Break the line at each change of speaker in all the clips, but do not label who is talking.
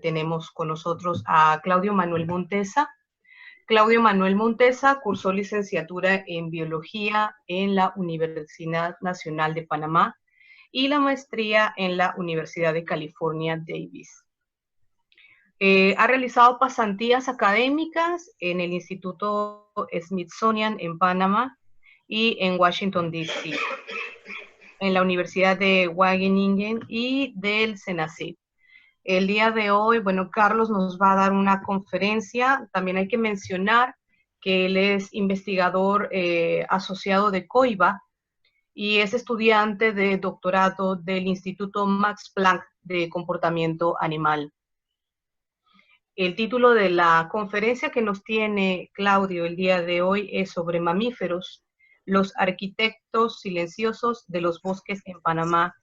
tenemos con nosotros a Claudio Manuel Montesa. Claudio Manuel Montesa cursó licenciatura en Biología en la Universidad Nacional de Panamá y la maestría en la Universidad de California, Davis. Ha realizado pasantías académicas en el Instituto Smithsonian en Panamá y en Washington, D.C., en la Universidad de Wageningen y del CENACYT. El día de hoy, bueno, Carlos nos va a dar una conferencia. También hay que mencionar que él es investigador asociado de COIBA y es estudiante de doctorado del Instituto Max Planck de Comportamiento Animal. El título de la conferencia que nos tiene Claudio el día de hoy es sobre mamíferos, los arquitectos silenciosos de los bosques en Panamá.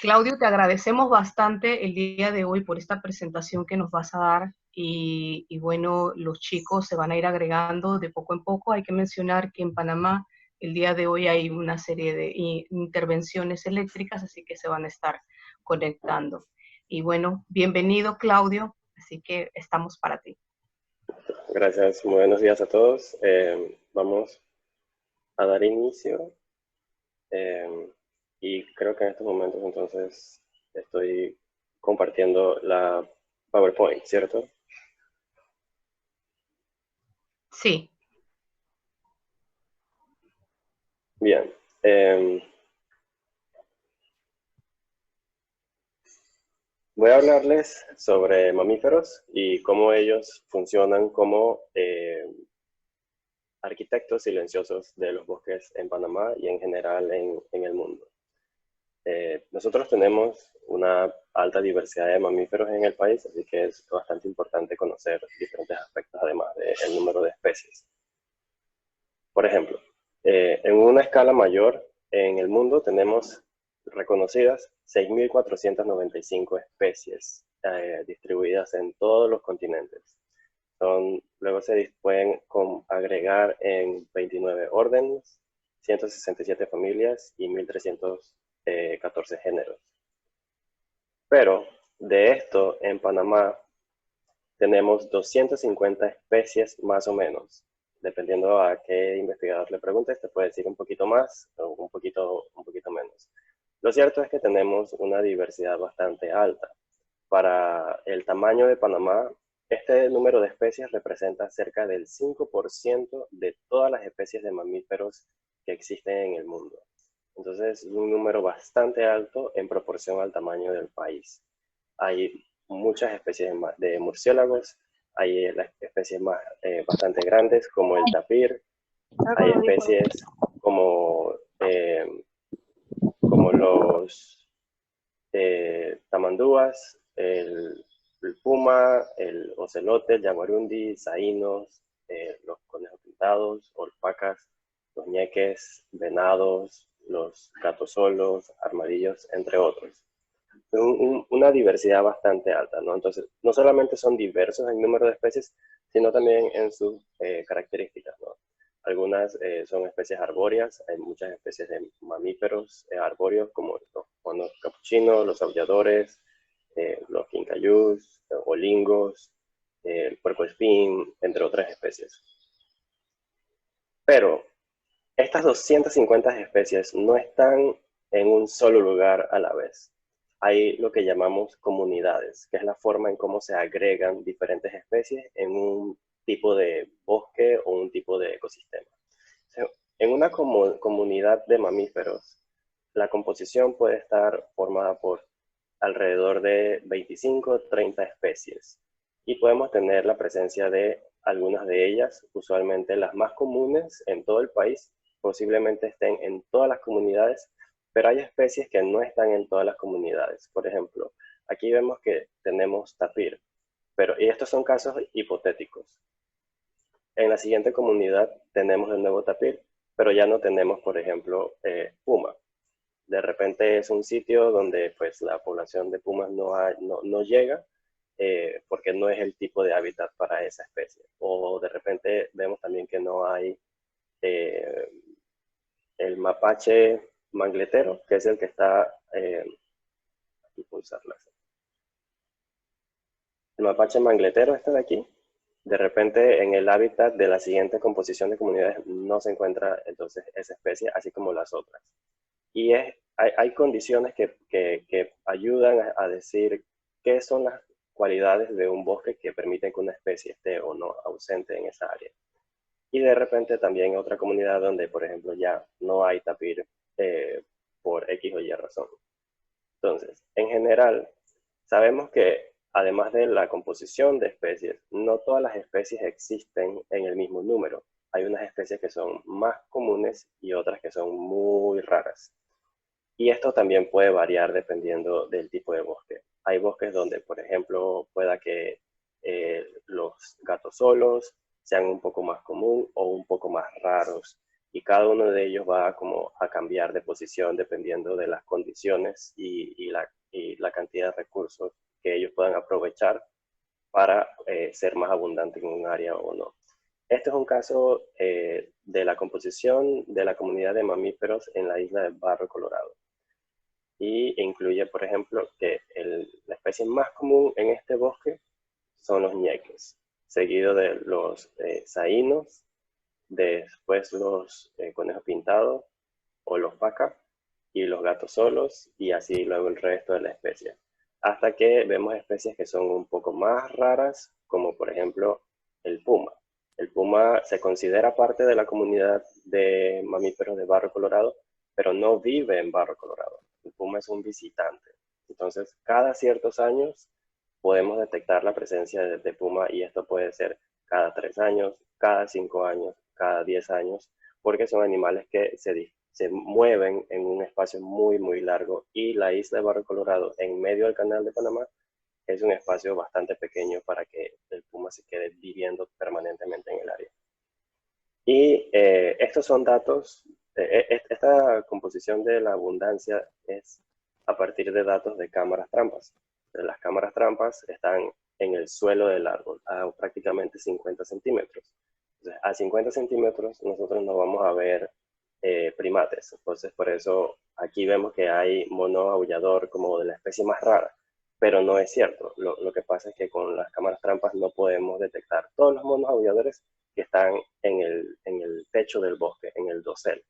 Claudio, te agradecemos bastante el día de hoy por esta presentación que nos vas a dar y bueno, los chicos se van a ir agregando de poco en poco. Hay que mencionar que en Panamá el día de hoy hay una serie de intervenciones eléctricas, así que se van a estar conectando. Y bueno, bienvenido Claudio, así que estamos para ti.
Gracias, muy buenos días a todos. Vamos a dar inicio. Y creo que en estos momentos entonces estoy compartiendo la PowerPoint, ¿cierto?
Sí.
Bien. Voy a hablarles sobre mamíferos y cómo ellos funcionan como arquitectos silenciosos de los bosques en Panamá y en general en el mundo. Nosotros tenemos una alta diversidad de mamíferos en el país, así que es bastante importante conocer diferentes aspectos, además del número de especies. Por ejemplo, en una escala mayor, en el mundo tenemos reconocidas 6.495 especies distribuidas en todos los continentes. Luego se pueden agregar en 29 órdenes, 167 familias y 1.314 géneros. Pero de esto, en Panamá, tenemos 250 especies más o menos. Dependiendo a qué investigador le preguntes, te puede decir un poquito más o un poquito menos. Lo cierto es que tenemos una diversidad bastante alta. Para el tamaño de Panamá, este número de especies representa cerca del 5% de todas las especies de mamíferos que existen en el mundo. Entonces, es un número bastante alto en proporción al tamaño del país. Hay muchas especies de murciélagos, hay las especies bastante grandes como el tapir, hay especies como los tamandúas, el puma, el ocelote, el yaguarundi, saínos, los conejos pintados, alpacas, los ñeques, venados, los gatos solos, armadillos, entre otros. Una diversidad bastante alta, ¿no? Entonces, no solamente son diversos en número de especies, sino también en sus características, ¿no? Algunas son especies arbóreas, hay muchas especies de mamíferos arbóreos como los monos capuchinos, los aulladores, los quincayús, olingos, el puercoespín, entre otras especies. Pero estas 250 especies no están en un solo lugar a la vez. Hay lo que llamamos comunidades, que es la forma en cómo se agregan diferentes especies en un tipo de bosque o un tipo de ecosistema. En una comunidad de mamíferos, la composición puede estar formada por alrededor de 25 o 30 especies y podemos tener la presencia de algunas de ellas, usualmente las más comunes en todo el país, posiblemente estén en todas las comunidades, pero hay especies que no están en todas las comunidades. Por ejemplo, aquí vemos que tenemos tapir, y estos son casos hipotéticos. En la siguiente comunidad tenemos de nuevo tapir, pero ya no tenemos, por ejemplo, puma. De repente es un sitio donde pues, la población de pumas no llega porque no es el tipo de hábitat para esa especie. O de repente vemos también que no hay el mapache mangletero, que es el que está aquí pulsarlas. mapache mangletero, este de aquí, de repente en el hábitat de la siguiente composición de comunidades no se encuentra entonces esa especie, así como las otras. Y hay condiciones que ayudan a decir qué son las cualidades de un bosque que permiten que una especie esté o no ausente en esa área. Y de repente también otra comunidad donde, por ejemplo, ya no hay tapir por X o Y razón. Entonces, en general, sabemos que además de la composición de especies, no todas las especies existen en el mismo número. Hay unas especies que son más comunes y otras que son muy raras. Y esto también puede variar dependiendo del tipo de bosque. Hay bosques donde, por ejemplo, pueda que los gatos solos sean un poco más común o un poco más raros. Y cada uno de ellos va como a cambiar de posición dependiendo de las condiciones y la cantidad de recursos que ellos puedan aprovechar para ser más abundante en un área o no. Este es un caso de la composición de la comunidad de mamíferos en la isla de Barro Colorado. Y incluye, por ejemplo, que la especie más común en este bosque son los ñeques, seguido de los saínos, después los conejos pintados o los pacas y los gatos solos y así luego el resto de la especie. Hasta que vemos especies que son un poco más raras, como por ejemplo el puma. El puma se considera parte de la comunidad de mamíferos de Barro Colorado, pero no vive en Barro Colorado. El puma es un visitante. Entonces, cada ciertos años podemos detectar la presencia de puma y esto puede ser cada 3 años, cada 5 años, cada 10 años, porque son animales que se mueven en un espacio muy, muy largo y la isla de Barro Colorado, en medio del canal de Panamá, es un espacio bastante pequeño para que el puma se quede viviendo permanentemente en el área. Y estos son datos, esta composición de la abundancia es a partir de datos de cámaras trampas. Las cámaras trampas están en el suelo del árbol, a prácticamente 50 centímetros. Entonces, a 50 centímetros nosotros no vamos a ver primates. Entonces, por eso aquí vemos que hay mono aullador como de la especie más rara, pero no es cierto. Lo que pasa es que con las cámaras trampas no podemos detectar todos los monos aulladores que están en el techo del bosque, en el dosel.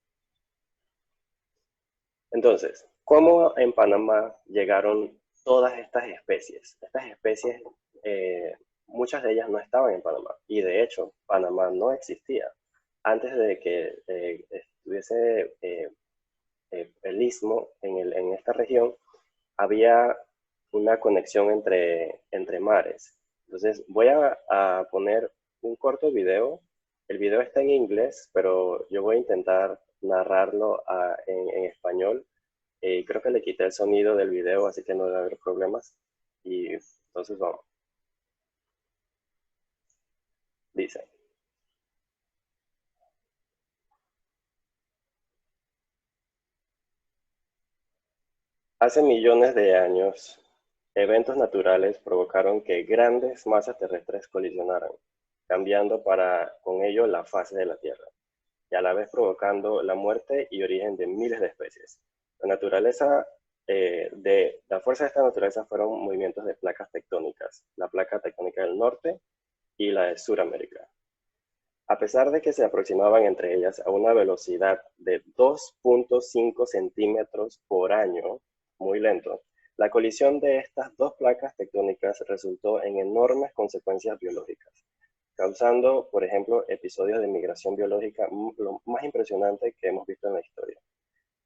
Entonces, ¿cómo en Panamá llegaron todas estas especies? Estas especies, muchas de ellas no estaban en Panamá, y de hecho, Panamá no existía. Antes de que estuviese el istmo en esta región, había una conexión entre mares. Entonces, voy a poner un corto video. El video está en inglés, pero yo voy a intentar narrarlo en español. Creo que le quité el sonido del video, así que no debe haber problemas. Y entonces vamos. Dice: hace millones de años, eventos naturales provocaron que grandes masas terrestres colisionaran, cambiando con ello la fase de la Tierra, y a la vez provocando la muerte y origen de miles de especies. La fuerza de esta naturaleza fueron movimientos de placas tectónicas, la placa tectónica del norte y la de Suramérica. A pesar de que se aproximaban entre ellas a una velocidad de 2.5 centímetros por año, muy lento, la colisión de estas dos placas tectónicas resultó en enormes consecuencias biológicas, causando, por ejemplo, episodios de migración biológica lo más impresionante que hemos visto en la historia.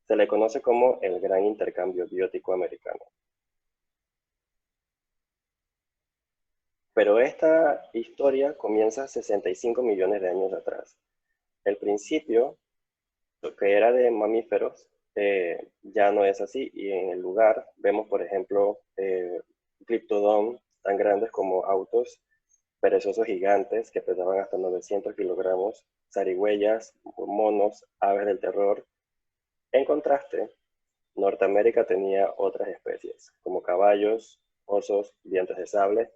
Se le conoce como el Gran Intercambio Biótico Americano. Pero esta historia comienza 65 millones de años atrás. El principio, lo que era de mamíferos, ya no es así, y en el lugar vemos, por ejemplo, Cryptodon tan grandes como autos, perezosos gigantes que pesaban hasta 900 kilogramos, zarigüeyas, monos, aves del terror. En contraste, Norteamérica tenía otras especies, como caballos, osos, dientes de sable,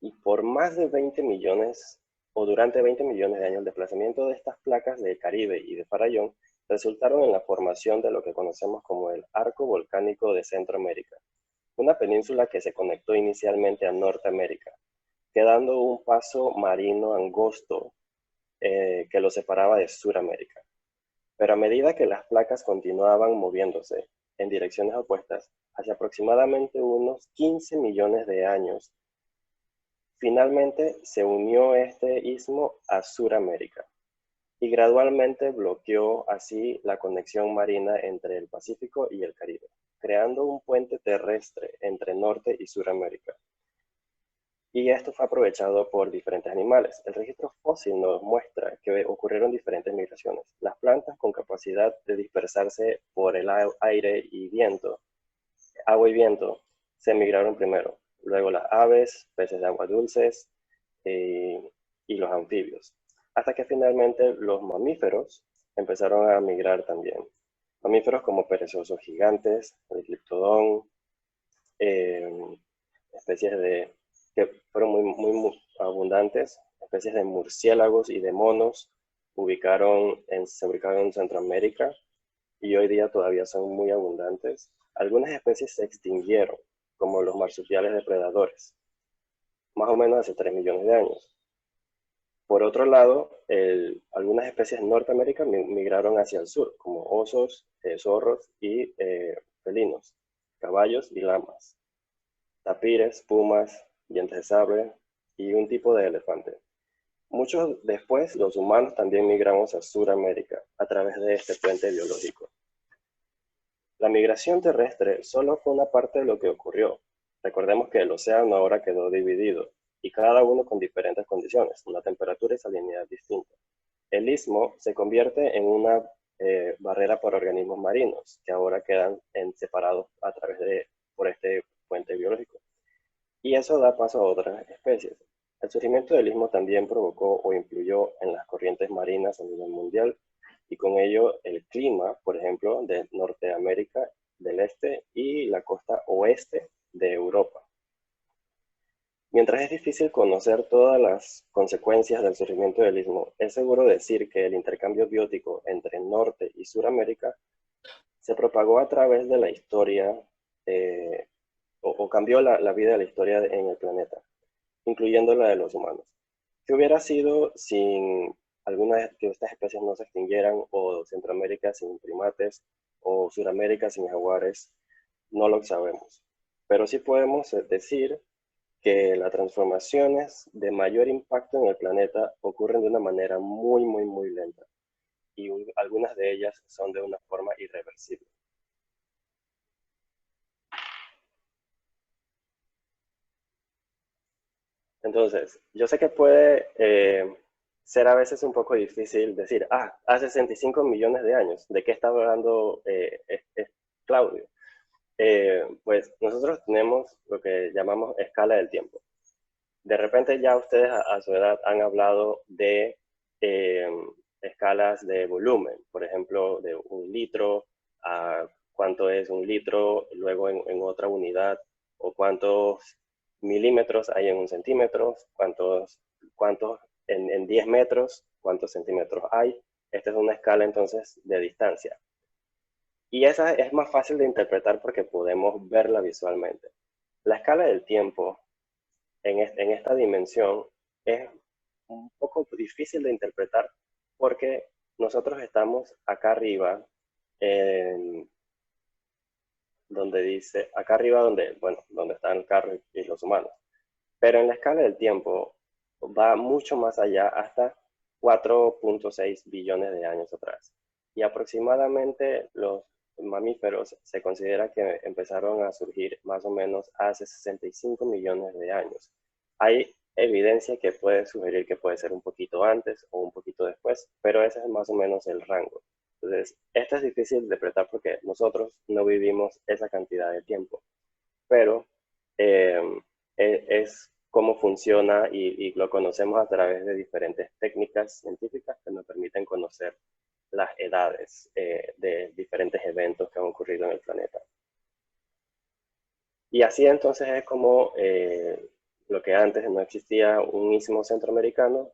y por más de 20 millones, o durante 20 millones de años, el desplazamiento de estas placas del Caribe y de Farallón resultaron en la formación de lo que conocemos como el Arco Volcánico de Centroamérica, una península que se conectó inicialmente a Norteamérica, quedando un paso marino angosto que lo separaba de Sudamérica. Pero a medida que las placas continuaban moviéndose en direcciones opuestas, hacia aproximadamente unos 15 millones de años, finalmente se unió este istmo a Sudamérica y gradualmente bloqueó así la conexión marina entre el Pacífico y el Caribe, creando un puente terrestre entre Norte y Sudamérica. Y esto fue aprovechado por diferentes animales. El registro fósil nos muestra que ocurrieron diferentes migraciones. Las plantas con capacidad de dispersarse por el aire y viento, agua y viento, se migraron primero. Luego las aves, peces de agua dulces y los anfibios. Hasta que finalmente los mamíferos empezaron a migrar también. Mamíferos como perezosos gigantes, el gliptodón, especies que fueron muy abundantes, especies de murciélagos y de monos se ubicaron en Centroamérica y hoy día todavía son muy abundantes. Algunas especies se extinguieron, como los marsupiales depredadores, más o menos hace 3 millones de años. Por otro lado, algunas especies en Norteamérica migraron hacia el sur, como osos, zorros y felinos, caballos y lamas, tapires, pumas, dientes de sable y un tipo de elefante. Muchos después, los humanos también migramos a Sudamérica a través de este puente biológico. La migración terrestre solo fue una parte de lo que ocurrió. Recordemos que el océano ahora quedó dividido y cada uno con diferentes condiciones, una temperatura y salinidad distinta. El istmo se convierte en una barrera para organismos marinos que ahora quedan separados por este puente biológico. Y eso da paso a otras especies. El surgimiento del istmo también provocó o influyó en las corrientes marinas a nivel mundial y con ello el clima, por ejemplo, de Norteamérica del Este y la costa oeste de Europa. Mientras es difícil conocer todas las consecuencias del surgimiento del istmo, es seguro decir que el intercambio biótico entre Norte y Suramérica se propagó a través de la historia o cambió la vida de la historia en el planeta, incluyendo la de los humanos. ¿Qué hubiera sido sin algunas de estas especies no se extinguieran, o Centroamérica sin primates, o Sudamérica sin jaguares? No lo sabemos. Pero sí podemos decir que las transformaciones de mayor impacto en el planeta ocurren de una manera muy lenta. Y algunas de ellas son de una forma irreversible. Entonces, yo sé que puede ser a veces un poco difícil decir, hace 65 millones de años, ¿de qué está hablando Claudio? Pues nosotros tenemos lo que llamamos escala del tiempo. De repente ya ustedes a su edad han hablado de escalas de volumen, por ejemplo, de 1 litro, a cuánto es 1 litro, luego en otra unidad, o cuántos milímetros hay en 1 centímetro, cuántos en 10 metros, cuántos centímetros hay. Esta es una escala entonces de distancia. Y esa es más fácil de interpretar porque podemos verla visualmente. La escala del tiempo en esta dimensión es un poco difícil de interpretar porque nosotros estamos acá arriba, donde dice, acá arriba donde están el carro y los humanos. Pero en la escala del tiempo va mucho más allá, hasta 4.6 billones de años atrás. Y aproximadamente los mamíferos se considera que empezaron a surgir más o menos hace 65 millones de años. Hay evidencia que puede sugerir que puede ser un poquito antes o un poquito después, pero ese es más o menos el rango. Entonces, esto es difícil de interpretar porque nosotros no vivimos esa cantidad de tiempo, pero es cómo funciona y lo conocemos a través de diferentes técnicas científicas que nos permiten conocer las edades de diferentes eventos que han ocurrido en el planeta. Y así entonces es como lo que antes no existía, un istmo centroamericano,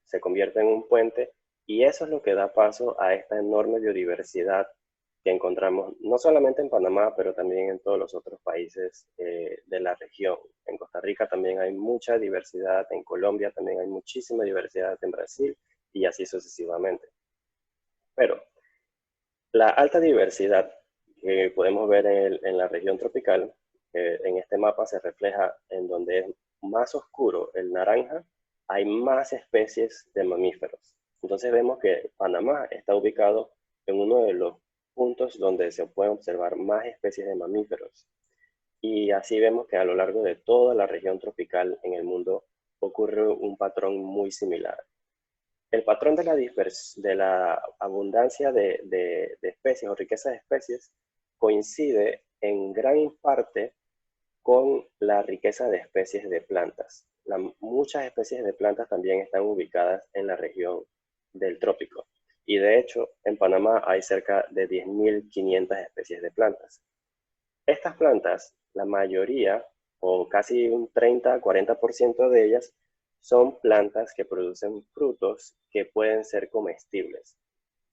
se convierte en un puente, y eso es lo que da paso a esta enorme biodiversidad que encontramos no solamente en Panamá, pero también en todos los otros países de la región. En Costa Rica también hay mucha diversidad, en Colombia también hay muchísima diversidad, en Brasil y así sucesivamente. Pero la alta diversidad que podemos ver en la región tropical, en este mapa se refleja en donde es más oscuro el naranja, hay más especies de mamíferos. Entonces vemos que Panamá está ubicado en uno de los puntos donde se pueden observar más especies de mamíferos. Y así vemos que a lo largo de toda la región tropical en el mundo ocurre un patrón muy similar. El patrón de la abundancia de especies o riqueza de especies coincide en gran parte con la riqueza de especies de plantas. Muchas especies de plantas también están ubicadas en la región del trópico. Y de hecho, en Panamá hay cerca de 10.500 especies de plantas. Estas plantas, la mayoría, o casi un 30-40% de ellas, son plantas que producen frutos que pueden ser comestibles.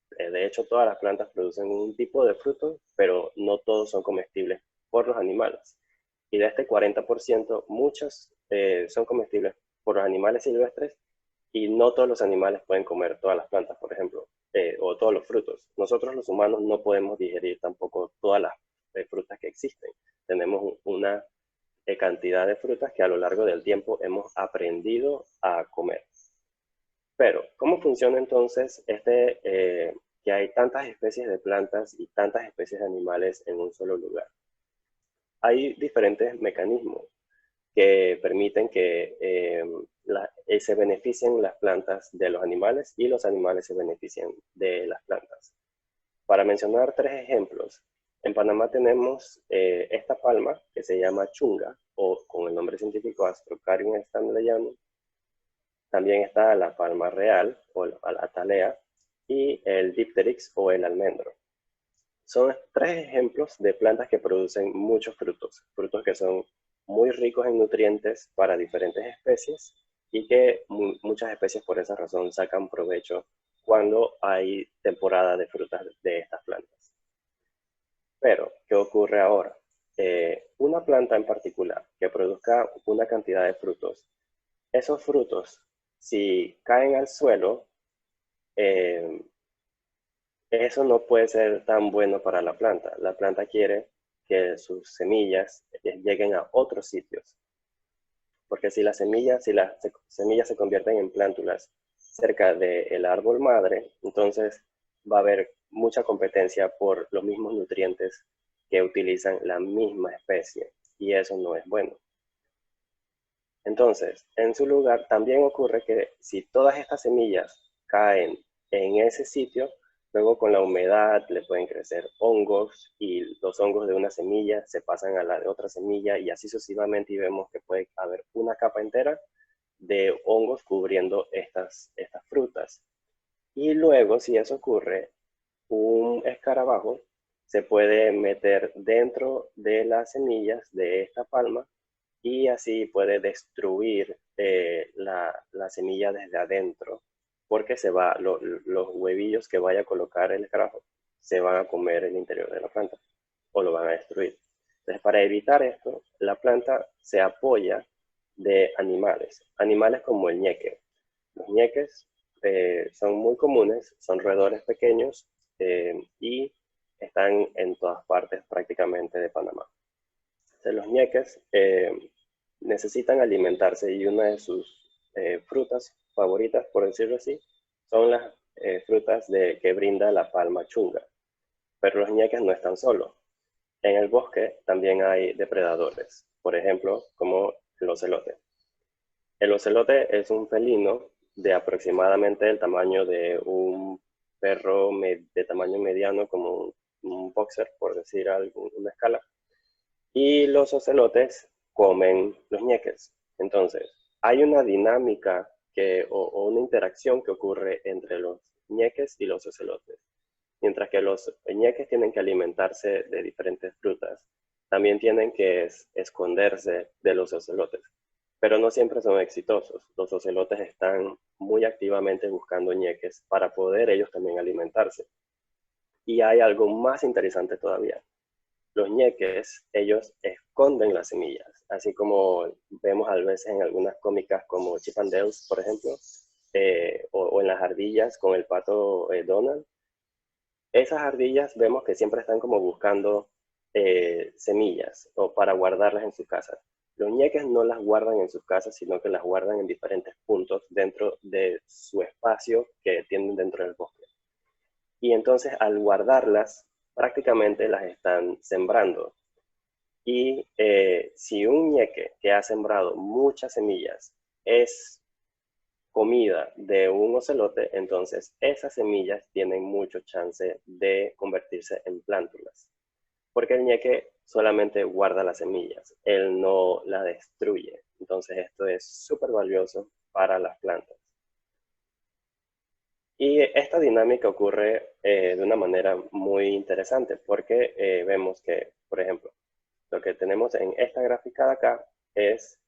De hecho, todas las plantas producen un tipo de fruto, pero no todos son comestibles por los animales. Y de este 40%, muchos son comestibles por los animales silvestres y no todos los animales pueden comer todas las plantas, por ejemplo, o todos los frutos. Nosotros los humanos no podemos digerir tampoco todas las frutas que existen. Tenemos una cantidad de frutas que a lo largo del tiempo hemos aprendido a comer. Pero, ¿cómo funciona entonces que hay tantas especies de plantas y tantas especies de animales en un solo lugar? Hay diferentes mecanismos que permiten que se beneficien las plantas de los animales y los animales se beneficien de las plantas. Para mencionar 3 ejemplos, en Panamá tenemos esta palma que se llama chunga, o con el nombre científico Astrocarium stanleyana. También está la palma real, o la atalea, y el dipteryx, o el almendro. Son 3 ejemplos de plantas que producen muchos frutos, frutos que son muy ricos en nutrientes para diferentes especies y que muchas especies por esa razón sacan provecho cuando hay temporada de frutas de estas plantas. Pero, ¿qué ocurre ahora? Una planta en particular que produzca una cantidad de frutos, esos frutos, si caen al suelo, eso no puede ser tan bueno para la planta. La planta quiere que sus semillas lleguen a otros sitios. Porque si las semillas se convierten en plántulas cerca del árbol madre, entonces va a haber mucha competencia por los mismos nutrientes que utilizan la misma especie. Y eso no es bueno. Entonces, en su lugar, también ocurre que si todas estas semillas caen en ese sitio, luego con la humedad le pueden crecer hongos y los hongos de una semilla se pasan a la de otra semilla y así sucesivamente y vemos que puede haber una capa entera de hongos cubriendo estas frutas. Y luego, si eso ocurre, un escarabajo se puede meter dentro de las semillas de esta palma y así puede destruir la semilla desde adentro, porque los huevillos que vaya a colocar el escarabajo se van a comer el interior de la planta o lo van a destruir. Entonces, para evitar esto, la planta se apoya de animales como el ñeque. Los ñeques son muy comunes, son roedores pequeños y están en todas partes prácticamente de Panamá. Entonces, los ñeques necesitan alimentarse y una de sus frutas favoritas, por decirlo así, son las frutas que brinda la palma chunga. Pero los ñeques no están solos. En el bosque también hay depredadores, por ejemplo, como el ocelote. El ocelote es un felino de aproximadamente el tamaño de un perro de tamaño mediano, como un boxer, por decir una escala. Y los ocelotes comen los ñeques. Entonces, hay una dinámica o una interacción que ocurre entre los ñeques y los ocelotes. Mientras que los ñeques tienen que alimentarse de diferentes frutas, también tienen que esconderse de los ocelotes. Pero no siempre son exitosos. Los ocelotes están muy activamente buscando ñeques para poder ellos también alimentarse. Y hay algo más interesante todavía. Los ñeques, ellos esconden las semillas, así como vemos a veces en algunas cómicas como Chip and Dale, por ejemplo, o en las ardillas con el pato Donald. Esas ardillas vemos que siempre están como buscando semillas o para guardarlas en su casa. Los ñeques no las guardan en sus casas, sino que las guardan en diferentes puntos dentro de su espacio que tienen dentro del bosque. Y entonces al guardarlas, prácticamente las están sembrando. Y si un ñeque que ha sembrado muchas semillas es comida de un ocelote, entonces esas semillas tienen mucho chance de convertirse en plántulas. Porque el ñeque solamente guarda las semillas, él no las destruye. Entonces esto es súper valioso para las plantas. Y esta dinámica ocurre de una manera muy interesante porque vemos que, por ejemplo, lo que tenemos en esta gráfica de acá es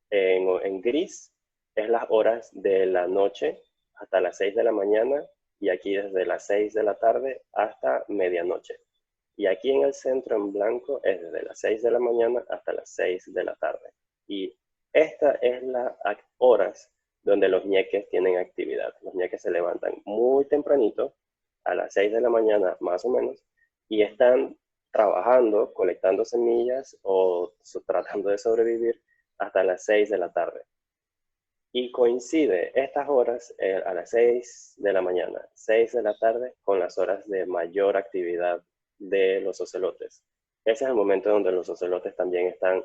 en gris, es las horas de la noche hasta las 6 de la mañana y aquí desde las 6 de la tarde hasta medianoche. Y aquí en el centro en blanco es desde las 6 de la mañana hasta las 6 de la tarde. Y esta es las horas donde los ñeques tienen actividad. Los ñeques se levantan muy tempranito, a las 6 de la mañana más o menos, y están trabajando, colectando semillas o tratando de sobrevivir hasta las 6 de la tarde. Y coincide estas horas a las 6 de la mañana, 6 de la tarde, con las horas de mayor actividad de los ocelotes. Ese es el momento donde los ocelotes también están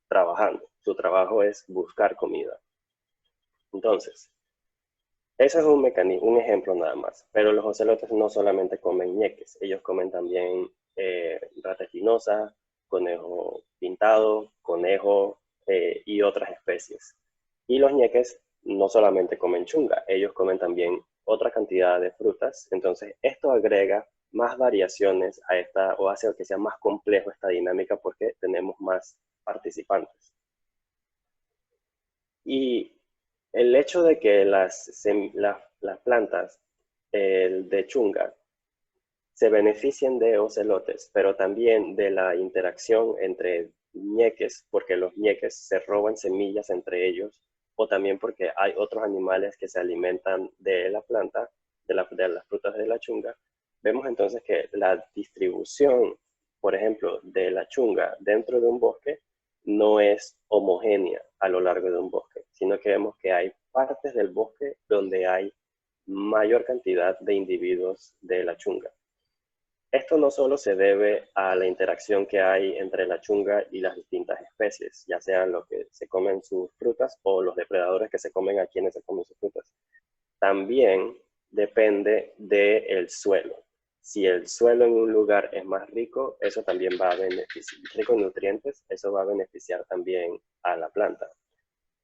trabajando. Su trabajo es buscar comida. Entonces, ese es un ejemplo nada más. Pero los ocelotes no solamente comen ñeques, ellos comen también rata espinosa, conejo pintado, conejo y otras especies. Y los ñeques no solamente comen chunga, ellos comen también otra cantidad de frutas. Entonces, esto agrega más variaciones a esta, o hace que sea más complejo esta dinámica porque tenemos más participantes. Y el hecho de que las plantas de chunga se beneficien de ocelotes, pero también de la interacción entre ñeques, porque los ñeques se roban semillas entre ellos, o también porque hay otros animales que se alimentan de la planta, de las frutas de la chunga, vemos entonces que la distribución, por ejemplo, de la chunga dentro de un bosque no es homogénea a lo largo de un bosque, sino que vemos que hay partes del bosque donde hay mayor cantidad de individuos de la chunga. Esto no solo se debe a la interacción que hay entre la chunga y las distintas especies, ya sean los que se comen sus frutas o los depredadores que se comen a quienes se comen sus frutas. También depende del suelo. Si el suelo en un lugar es más rico, eso también va a beneficiar, rico en nutrientes, eso va a beneficiar también a la planta.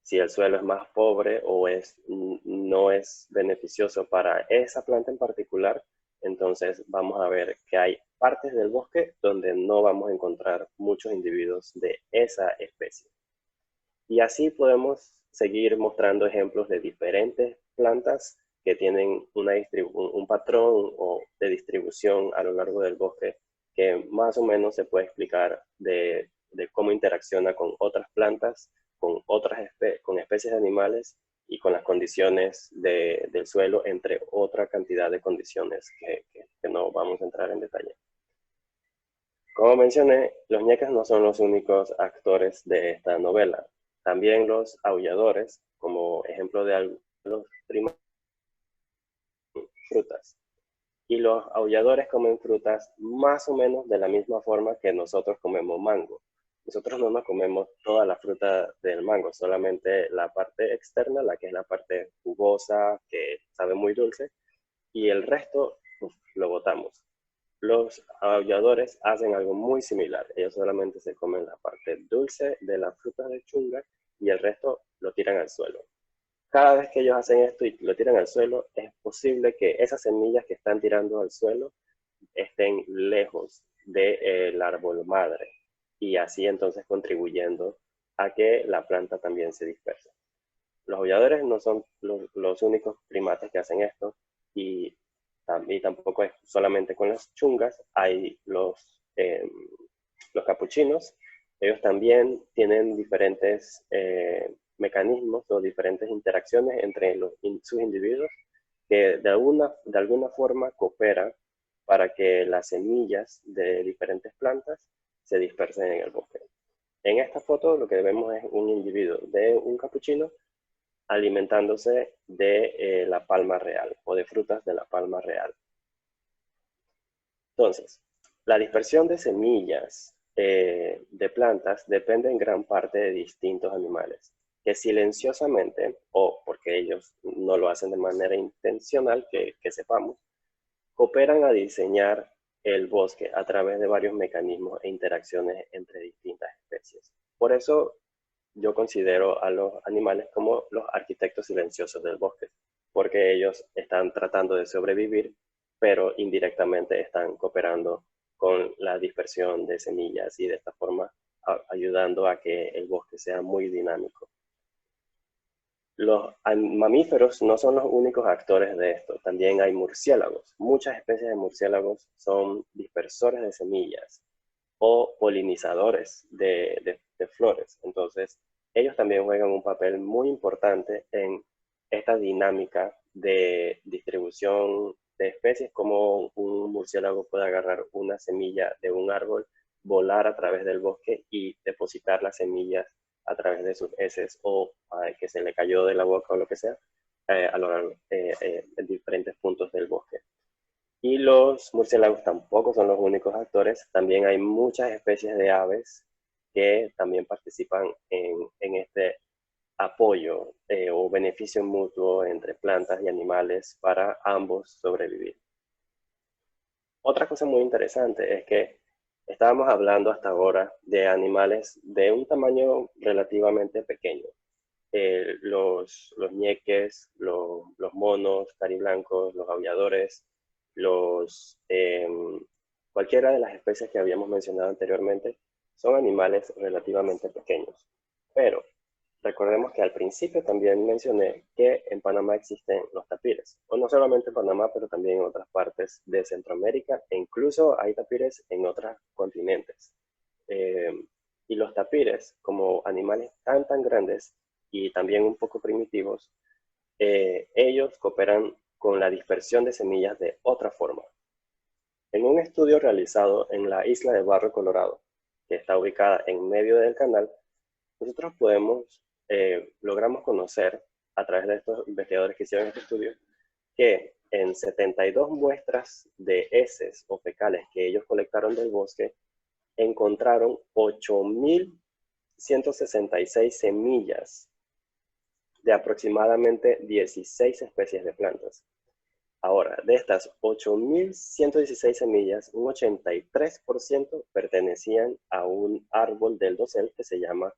Si el suelo es más pobre o no es beneficioso para esa planta en particular, entonces vamos a ver que hay partes del bosque donde no vamos a encontrar muchos individuos de esa especie. Y así podemos seguir mostrando ejemplos de diferentes plantas que tienen un patrón de distribución a lo largo del bosque que más o menos se puede explicar de cómo interacciona con otras plantas, con especies de animales y con las condiciones del suelo, entre otra cantidad de condiciones que no vamos a entrar en detalle. Como mencioné, los ñeques no son los únicos actores de esta novela. También los aulladores, como ejemplo de los primates, frutas. Y los aulladores comen frutas más o menos de la misma forma que nosotros comemos mango. Nosotros no nos comemos toda la fruta del mango, solamente la parte externa, la que es la parte jugosa, que sabe muy dulce, y el resto lo botamos. Los aulladores hacen algo muy similar. Ellos solamente se comen la parte dulce de la fruta de chunga y el resto lo tiran al suelo. Cada vez que ellos hacen esto y lo tiran al suelo, es posible que esas semillas que están tirando al suelo estén lejos del árbol madre y así entonces contribuyendo a que la planta también se disperse. Los aulladores no son los únicos primates que hacen esto y Y tampoco es solamente con las chungas, hay los capuchinos. Ellos también tienen diferentes mecanismos o diferentes interacciones entre sus individuos que de alguna forma cooperan para que las semillas de diferentes plantas se dispersen en el bosque. En esta foto lo que vemos es un individuo de un capuchino alimentándose de la palma real o de frutas de la palma real. Entonces, la dispersión de semillas de plantas depende en gran parte de distintos animales, que silenciosamente, o porque ellos no lo hacen de manera intencional, que sepamos, cooperan a diseñar el bosque a través de varios mecanismos e interacciones entre distintas especies. Por eso yo considero a los animales como los arquitectos silenciosos del bosque, porque ellos están tratando de sobrevivir, pero indirectamente están cooperando con la dispersión de semillas y de esta forma ayudando a que el bosque sea muy dinámico. Los mamíferos no son los únicos actores de esto, también hay murciélagos. Muchas especies de murciélagos son dispersores de semillas o polinizadores de flores. Entonces, ellos también juegan un papel muy importante en esta dinámica de distribución de especies, como un murciélago puede agarrar una semilla de un árbol, volar a través del bosque y depositar las semillas a través de sus heces o que se le cayó de la boca o lo que sea, a lo largo en diferentes puntos del bosque. Y los murciélagos tampoco son los únicos actores, también hay muchas especies de aves que también participan en este apoyo o beneficio mutuo entre plantas y animales para ambos sobrevivir. Otra cosa muy interesante es que estábamos hablando hasta ahora de animales de un tamaño relativamente pequeño. Los ñeques, los monos cariblancos, los aulladores, cualquiera de las especies que habíamos mencionado anteriormente son animales relativamente pequeños. Pero recordemos que al principio también mencioné que en Panamá existen los tapires, o no solamente en Panamá, pero también en otras partes de Centroamérica, e incluso hay tapires en otros continentes. Y los tapires, como animales tan grandes y también un poco primitivos, ellos cooperan con la dispersión de semillas de otra forma. En un estudio realizado en la isla de Barro Colorado, que está ubicada en medio del canal, nosotros logramos conocer, a través de estos investigadores que hicieron este estudio, que en 72 muestras de heces o fecales que ellos colectaron del bosque, encontraron 8.166 semillas de aproximadamente 16 especies de plantas. Ahora, de estas 8.116 semillas, un 83% pertenecían a un árbol del dosel que se llama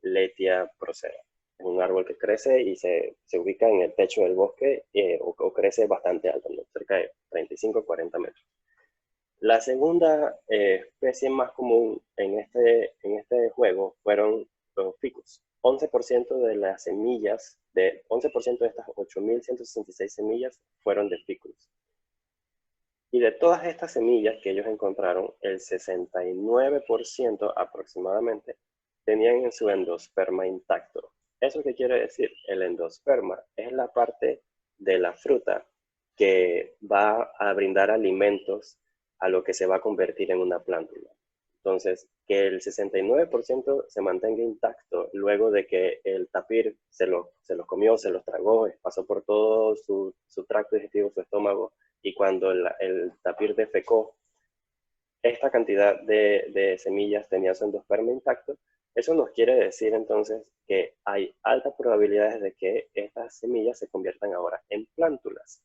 Letia procera. Es un árbol que crece y se ubica en el techo del bosque o crece bastante alto, ¿no? Cerca de 35-40 metros. La segunda especie más común en este juego fueron los ficus. 11% de las semillas, 11% de estas 8.166 semillas fueron de ficus. Y de todas estas semillas que ellos encontraron, el 69% aproximadamente tenían en su endosperma intacto. ¿Eso qué quiere decir? El endosperma es la parte de la fruta que va a brindar alimentos a lo que se va a convertir en una plántula. Entonces, que el 69% se mantenga intacto luego de que el tapir se los comió, se los tragó, pasó por todo su tracto digestivo, su estómago, y cuando el tapir defecó, esta cantidad de semillas tenía su endosperma intacto. Eso nos quiere decir entonces que hay altas probabilidades de que estas semillas se conviertan ahora en plántulas.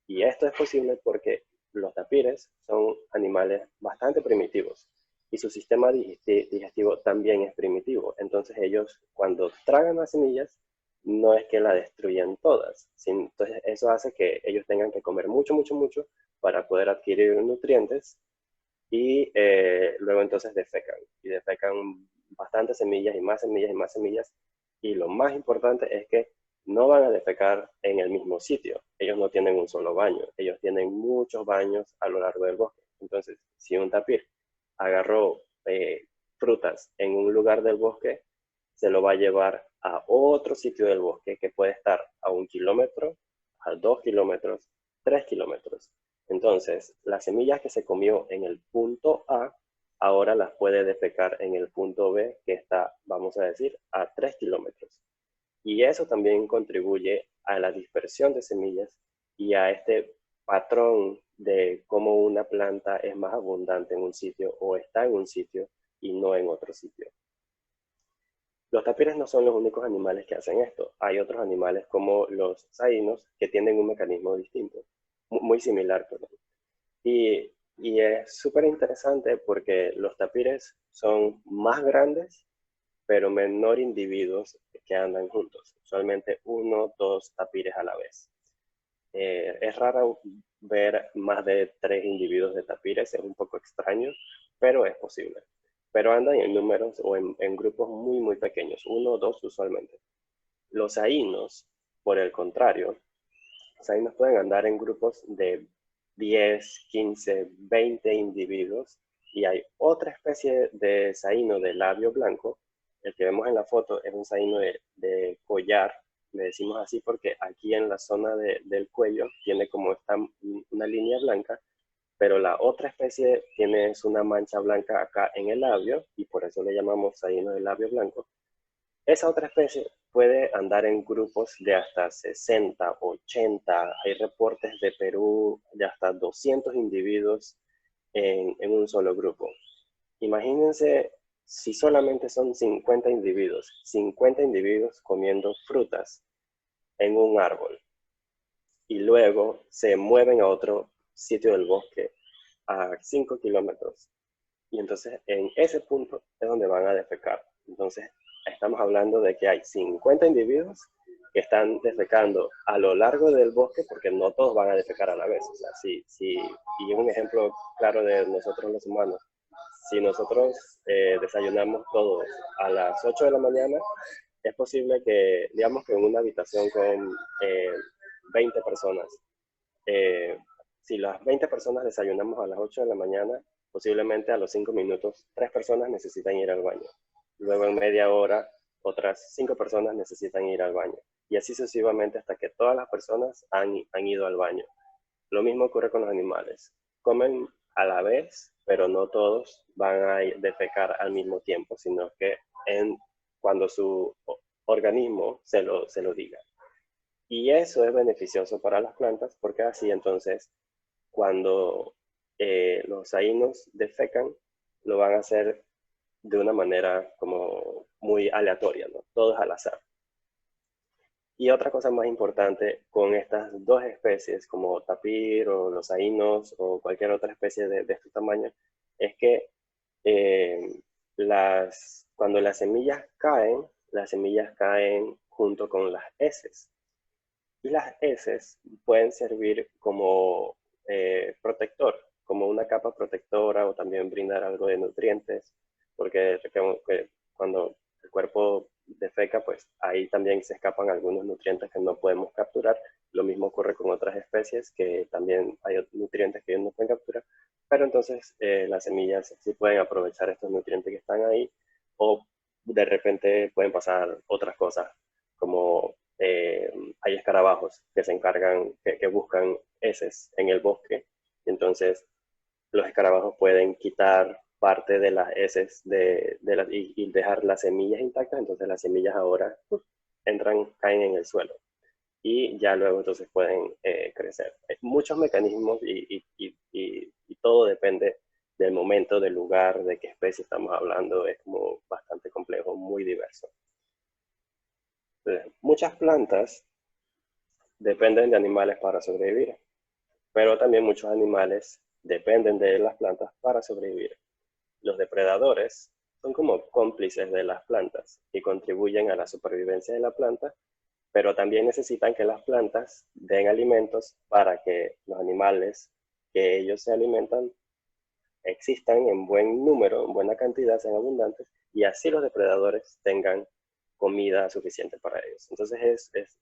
Y esto es posible porque los tapires son animales bastante primitivos y su sistema digestivo también es primitivo. Entonces ellos, cuando tragan las semillas, no es que la destruyan todas. Entonces eso hace que ellos tengan que comer mucho para poder adquirir nutrientes y luego entonces defecan. Y defecan bastantes semillas y más semillas y más semillas. Y lo más importante es que no van a defecar en el mismo sitio. Ellos no tienen un solo baño, ellos tienen muchos baños a lo largo del bosque. Entonces, si un tapir agarró frutas en un lugar del bosque, se lo va a llevar a otro sitio del bosque que puede estar a 1 kilómetro, a 2 kilómetros, 3 kilómetros. Entonces, las semillas que se comió en el punto A, ahora las puede defecar en el punto B, que está, vamos a decir, a 3 kilómetros. Y eso también contribuye a la dispersión de semillas y a este patrón de cómo una planta es más abundante en un sitio o está en un sitio y no en otro sitio. Los tapires no son los únicos animales que hacen esto. Hay otros animales como los saínos que tienen un mecanismo distinto, muy similar, perdón. Y es súper interesante porque los tapires son más grandes, pero menor individuos que andan juntos. Usualmente 1, 2 tapires a la vez. Es raro ver más de 3 individuos de tapires, es un poco extraño, pero es posible. Pero andan en números o en grupos muy, muy pequeños, 1 o 2 usualmente. Los saínos, por el contrario, los saínos pueden andar en grupos de 10, 15, 20 individuos, y hay otra especie de saíno de labio blanco. El que vemos en la foto es un saíno de collar, le decimos así porque aquí en la zona del cuello tiene como una línea blanca, pero la otra especie tiene una mancha blanca acá en el labio y por eso le llamamos saíno de labio blanco. Esa otra especie puede andar en grupos de hasta 60, 80, hay reportes de Perú de hasta 200 individuos en un solo grupo. Imagínense si solamente son 50 individuos comiendo frutas en un árbol y luego se mueven a otro sitio del bosque a 5 kilómetros. Y entonces en ese punto es donde van a defecar. Entonces estamos hablando de que hay 50 individuos que están defecando a lo largo del bosque, porque no todos van a defecar a la vez. O sea, y un ejemplo claro de nosotros los humanos, si nosotros desayunamos todos a las 8 de la mañana, es posible que, digamos que en una habitación con 20 personas, si las 20 personas desayunamos a las 8 de la mañana, posiblemente a los 5 minutos, 3 personas necesitan ir al baño. Luego en media hora, otras 5 personas necesitan ir al baño. Y así sucesivamente hasta que todas las personas han ido al baño. Lo mismo ocurre con los animales. Comen a la vez, pero no todos van a defecar al mismo tiempo, sino que cuando su organismo se lo diga. Y eso es beneficioso para las plantas porque así entonces cuando los saínos defecan, lo van a hacer de una manera como muy aleatoria, ¿no? Todo es al azar. Y otra cosa más importante con estas dos especies, como tapir o los saínos o cualquier otra especie de este tamaño, es que cuando las semillas caen junto con las heces. Y las heces pueden servir como protector, como una capa protectora o también brindar algo de nutrientes, porque cuando el cuerpo defeca, pues ahí también se escapan algunos nutrientes que no podemos capturar. Lo mismo ocurre con otras especies, que también hay nutrientes que ellos no pueden capturar, pero entonces las semillas sí pueden aprovechar estos nutrientes que están ahí, o de repente pueden pasar otras cosas, como hay escarabajos que se encargan, que buscan heces en el bosque, y entonces los escarabajos pueden quitar parte de las heces y dejar las semillas intactas, entonces las semillas ahora caen en el suelo y ya luego entonces pueden crecer. Hay muchos mecanismos y todo depende del momento, del lugar, de qué especie estamos hablando, es como bastante complejo, muy diverso. Entonces, muchas plantas dependen de animales para sobrevivir, pero también muchos animales dependen de las plantas para sobrevivir. Los depredadores son como cómplices de las plantas y contribuyen a la supervivencia de la planta, pero también necesitan que las plantas den alimentos para que los animales que ellos se alimentan existan en buen número, en buena cantidad, sean abundantes, y así los depredadores tengan comida suficiente para ellos. Entonces es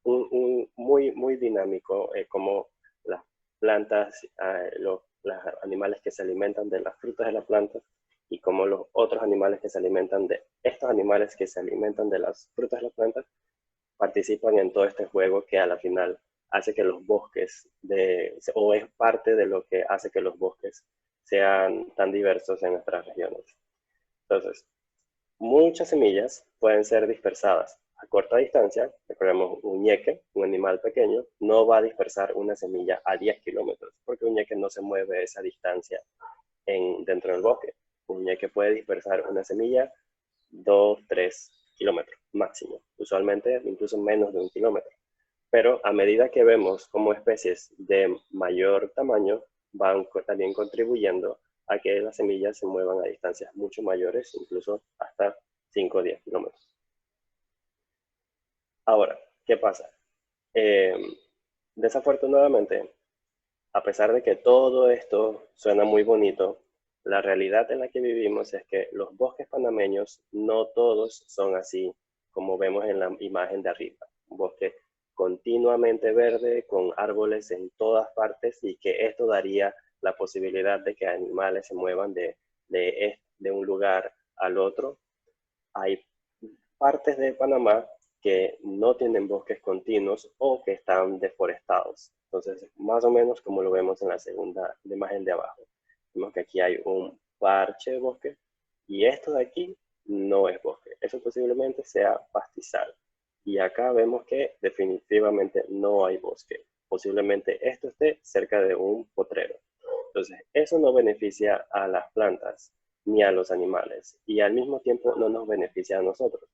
muy dinámico, como las plantas, los animales que se alimentan de las frutas de las plantas y como los otros animales que se alimentan de estos animales que se alimentan de las frutas de las plantas participan en todo este juego que a la final hace que los bosques, o es parte de lo que hace que los bosques sean tan diversos en nuestras regiones. Entonces, muchas semillas pueden ser dispersadas a corta distancia. Recordemos, un ñeque, un animal pequeño, no va a dispersar una semilla a 10 kilómetros, porque un ñeque no se mueve esa distancia dentro del bosque. Un ñeque puede dispersar una semilla 2, 3 kilómetros máximo, usualmente incluso menos de 1 kilómetro. Pero a medida que vemos como especies de mayor tamaño van también contribuyendo a que las semillas se muevan a distancias mucho mayores, incluso hasta 5 o 10 kilómetros. Ahora, ¿qué pasa? Desafortunadamente, a pesar de que todo esto suena muy bonito, la realidad en la que vivimos es que los bosques panameños no todos son así como vemos en la imagen de arriba. Un bosque continuamente verde, con árboles en todas partes, y que esto daría la posibilidad de que animales se muevan de un lugar al otro. Hay partes de Panamá que no tienen bosques continuos o que están deforestados. Entonces, más o menos como lo vemos en la segunda imagen de abajo. Vemos que aquí hay un parche de bosque y esto de aquí no es bosque. Eso posiblemente sea pastizal. Y acá vemos que definitivamente no hay bosque. Posiblemente esto esté cerca de un potrero. Entonces, eso no beneficia a las plantas ni a los animales y al mismo tiempo no nos beneficia a nosotros.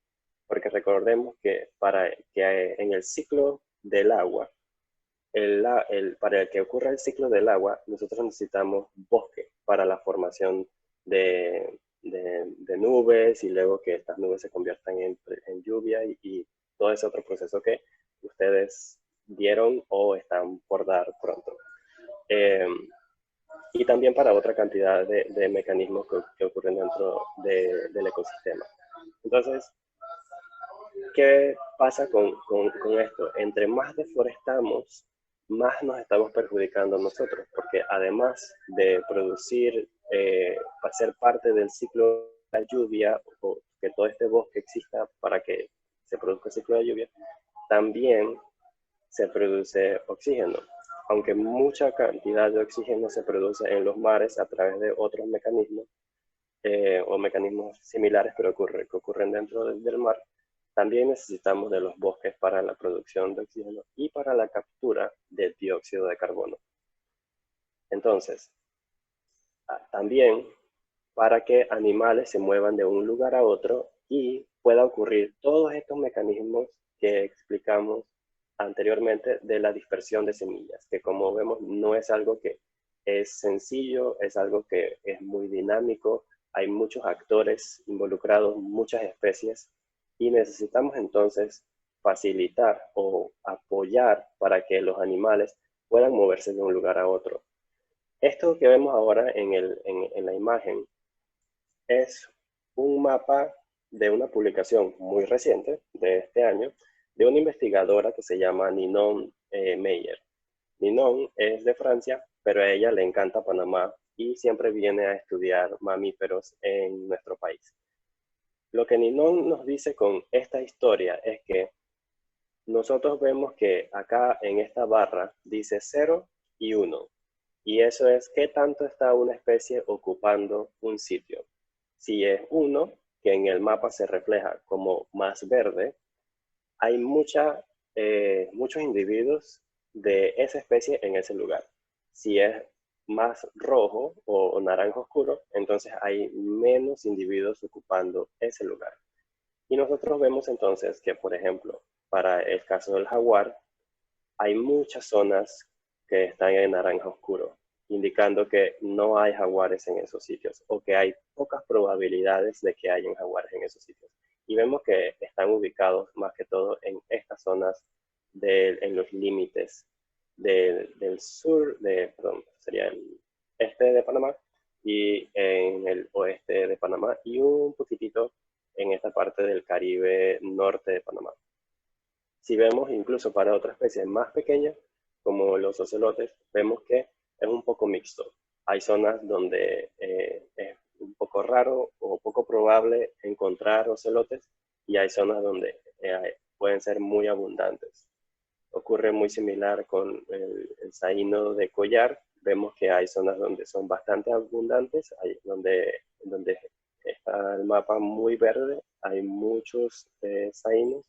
Porque recordemos que para que en el ciclo del agua, para que ocurra el ciclo del agua, nosotros necesitamos bosque para la formación de nubes y luego que estas nubes se conviertan en lluvia y todo ese otro proceso que ustedes dieron o están por dar pronto. Y también para otra cantidad de mecanismos que ocurren dentro del ecosistema. Entonces, ¿qué pasa con esto? Entre más deforestamos, más nos estamos perjudicando nosotros, porque además de producir, ser parte del ciclo de la lluvia, o que todo este bosque exista para que se produzca el ciclo de lluvia, también se produce oxígeno. Aunque mucha cantidad de oxígeno se produce en los mares a través de otros mecanismos, o mecanismos similares, pero que ocurren dentro del mar, también necesitamos de los bosques para la producción de oxígeno y para la captura de dióxido de carbono. Entonces, también para que animales se muevan de un lugar a otro y pueda ocurrir todos estos mecanismos que explicamos anteriormente de la dispersión de semillas, que como vemos no es algo que es sencillo, es algo que es muy dinámico, hay muchos actores involucrados, muchas especies, y necesitamos entonces facilitar o apoyar para que los animales puedan moverse de un lugar a otro. Esto que vemos ahora en la imagen es un mapa de una publicación muy reciente de este año de una investigadora que se llama Ninon Meyer. Ninon es de Francia, pero a ella le encanta Panamá y siempre viene a estudiar mamíferos en nuestro país. Lo que Ninon nos dice con esta historia es que nosotros vemos que acá en esta barra dice 0 y 1. Y eso es qué tanto está una especie ocupando un sitio. Si es 1, que en el mapa se refleja como más verde, hay muchos individuos de esa especie en ese lugar. Si es más rojo o naranja oscuro, entonces hay menos individuos ocupando ese lugar. Y nosotros vemos entonces que, por ejemplo, para el caso del jaguar, hay muchas zonas que están en naranja oscuro, indicando que no hay jaguares en esos sitios o que hay pocas probabilidades de que hayan jaguares en esos sitios. Y vemos que están ubicados más que todo en estas zonas, en los límites del sur, perdón, sería el este de Panamá y en el oeste de Panamá y un poquitito en esta parte del Caribe norte de Panamá. si vemos incluso para otras especies más pequeñas, como los ocelotes, vemos que es un poco mixto. Hay zonas donde es un poco raro o poco probable encontrar ocelotes y hay zonas donde pueden ser muy abundantes. Ocurre muy similar con el saíno de collar. Vemos que hay zonas donde son bastante abundantes, hay donde está el mapa muy verde, hay muchos saínos,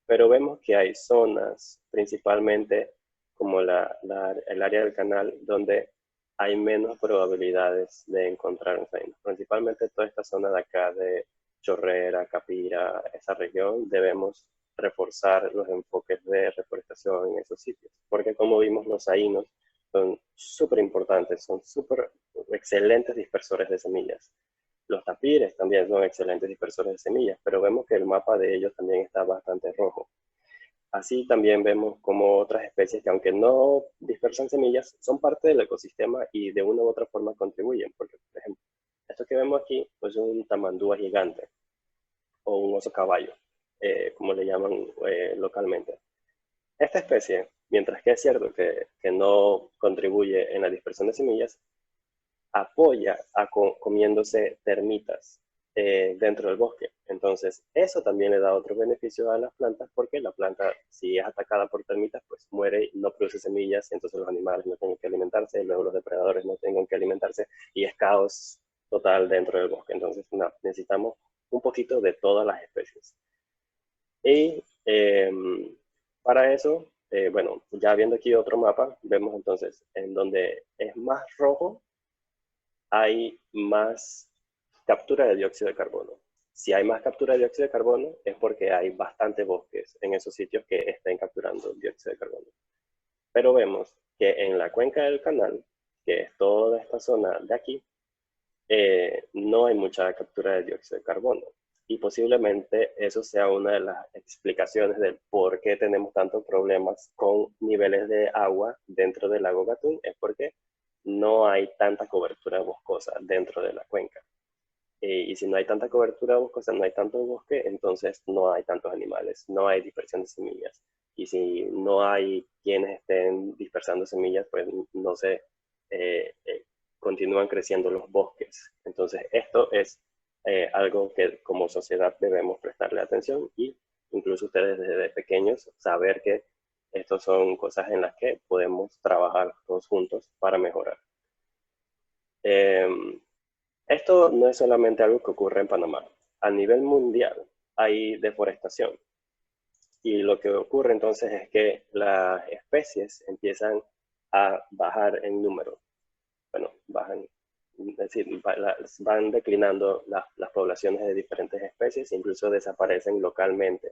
pero vemos que hay zonas, principalmente como el área del canal, donde hay menos probabilidades de encontrar un saíno. Principalmente toda esta zona de acá de Chorrera, Capira, esa región, debemos reforzar los enfoques de reforestación en esos sitios. Porque como vimos, los saínos son súper importantes, son súper excelentes dispersores de semillas. Los tapires también son excelentes dispersores de semillas, pero vemos que el mapa de ellos también está bastante rojo. Así también vemos como otras especies que aunque no dispersan semillas, son parte del ecosistema y de una u otra forma contribuyen. Porque, por ejemplo, esto que vemos aquí pues, es un tamandúa gigante o un oso caballo, como le llaman localmente. Esta especie, mientras que es cierto que no contribuye en la dispersión de semillas, apoya comiéndose termitas dentro del bosque. Entonces, eso también le da otro beneficio a las plantas porque la planta, si es atacada por termitas, pues muere y no produce semillas, entonces los animales no tienen que alimentarse, luego los depredadores no tienen que alimentarse y es caos total dentro del bosque. Entonces, necesitamos un poquito de todas las especies. Y para eso, bueno, ya viendo aquí otro mapa, vemos entonces en donde es más rojo, hay más captura de dióxido de carbono. Si hay más captura de dióxido de carbono es porque hay bastantes bosques en esos sitios que estén capturando dióxido de carbono. Pero vemos que en la cuenca del canal, que es toda esta zona de aquí, no hay mucha captura de dióxido de carbono. Y posiblemente eso sea una de las explicaciones del por qué tenemos tantos problemas con niveles de agua dentro del lago Gatún, es porque no hay tanta cobertura boscosa dentro de la cuenca. Y si no hay tanta cobertura boscosa, no hay tanto bosque, entonces no hay tantos animales, no hay dispersión de semillas. Y si no hay quienes estén dispersando semillas, pues no se continúan creciendo los bosques. Entonces esto es algo que como sociedad debemos prestarle atención y incluso ustedes desde pequeños saber que estas son cosas en las que podemos trabajar todos juntos para mejorar. Esto no es solamente algo que ocurre en Panamá. A nivel mundial hay deforestación. Y lo que ocurre entonces es que las especies empiezan a bajar en número. Bueno, bajan, es decir, van declinando las poblaciones de diferentes especies, incluso desaparecen localmente.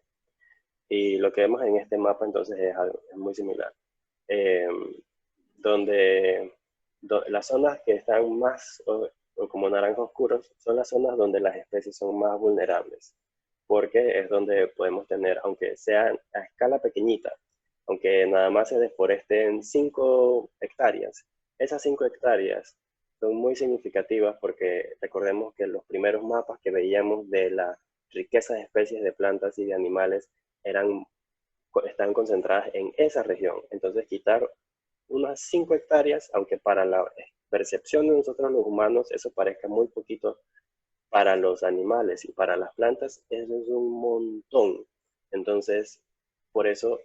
Y lo que vemos en este mapa entonces es muy similar. Las zonas que están más o como naranjas oscuros son las zonas donde las especies son más vulnerables, porque es donde podemos tener, aunque sean a escala pequeñita, aunque nada más se deforesten 5 hectáreas, esas 5 hectáreas son muy significativas porque recordemos que los primeros mapas que veíamos de la riqueza de especies de plantas y de animales están concentradas en esa región. Entonces quitar unas 5 hectáreas, aunque para la percepción de nosotros los humanos eso parezca muy poquito, para los animales y para las plantas eso es un montón. Entonces, por eso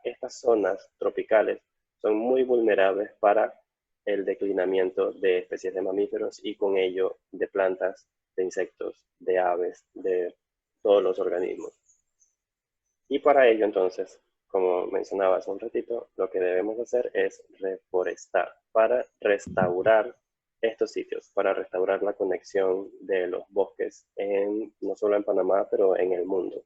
estas zonas tropicales son muy vulnerables para el declinamiento de especies de mamíferos y con ello de plantas, de insectos, de aves, de todos los organismos. Y para ello entonces, como mencionaba hace un ratito, lo que debemos hacer es reforestar para restaurar estos sitios, para restaurar la conexión de los bosques, no solo en Panamá, pero en el mundo.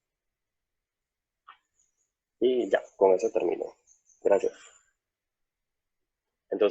Y ya, con eso termino. Gracias.